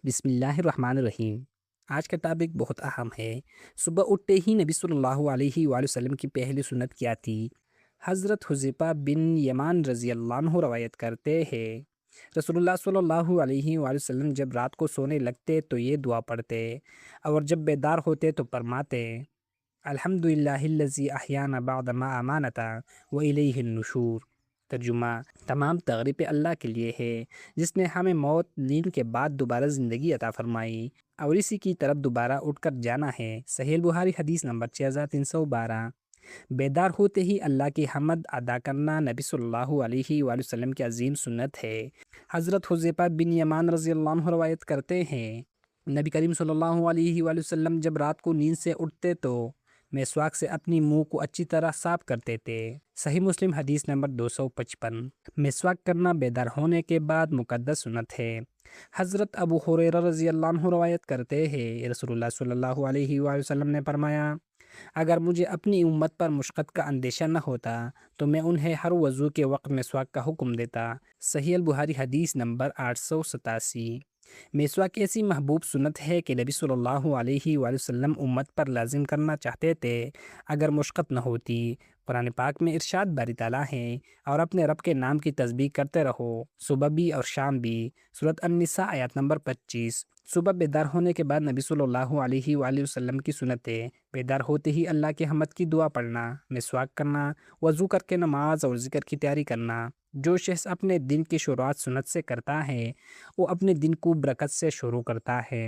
بسم اللہ الرحمن الرحیم۔ آج کا ٹاپک بہت اہم ہے۔ صبح اٹھتے ہی نبی صلی اللہ علیہ وآلہ وسلم کی پہلی سنت کیا تھی؟ حضرت حذیفہ بن یمان رضی اللہ عنہ روایت کرتے ہیں، رسول اللہ صلی اللہ علیہ وآلہ وسلم جب رات کو سونے لگتے تو یہ دعا پڑھتے، اور جب بیدار ہوتے تو فرماتے: الحمدللہ الذی احیانا بعد ما امانتا والیہ النشور۔ ترجمہ: تمام تعریف اللہ کے لیے ہے جس نے ہمیں موت نیند کے بعد دوبارہ زندگی عطا فرمائی اور اسی کی طرف دوبارہ اٹھ کر جانا ہے۔ صحیح البخاری حدیث نمبر 6312۔ بیدار ہوتے ہی اللہ کی حمد ادا کرنا نبی صلی اللہ علیہ وآلہ وسلم کی عظیم سنت ہے۔ حضرت حذیفہ بن یمان رضی اللہ عنہ روایت کرتے ہیں، نبی کریم صلی اللہ علیہ وآلہ وسلم جب رات کو نیند سے اٹھتے تو مسواک سے اپنی منہ کو اچھی طرح صاف کرتے تھے۔ صحیح مسلم حدیث نمبر 255۔ مسواک کرنا بیدار ہونے کے بعد مقدس سنت ہے۔ حضرت ابو ہریرہ رضی اللہ عنہ روایت کرتے ہیں، رسول اللہ صلی اللہ علیہ وآلہ وسلم نے فرمایا: اگر مجھے اپنی امت پر مشقت کا اندیشہ نہ ہوتا تو میں انہیں ہر وضو کے وقت مسواک کا حکم دیتا۔ صحیح البخاری حدیث نمبر 887۔ مسواک ایسی محبوب سنت ہے کہ نبی صلی اللہ علیہ وآلہ وسلم امت پر لازم کرنا چاہتے تھے اگر مشقت نہ ہوتی۔ قرآن پاک میں ارشاد باری تعالیٰ ہے: اور اپنے رب کے نام کی تسبیح کرتے رہو، صبح بھی اور شام بھی۔ سورۃ النساء آیت نمبر 25۔ صبح بیدار ہونے کے بعد نبی صلی اللہ علیہ وآلہ وسلم کی سنتیں: بیدار ہوتے ہی اللہ کے حمد کی دعا پڑھنا، مسواک کرنا، وضو کر کے نماز اور ذکر کی تیاری کرنا۔ جو شخص اپنے دن کی شروعات سنت سے کرتا ہے وہ اپنے دن کو برکت سے شروع کرتا ہے۔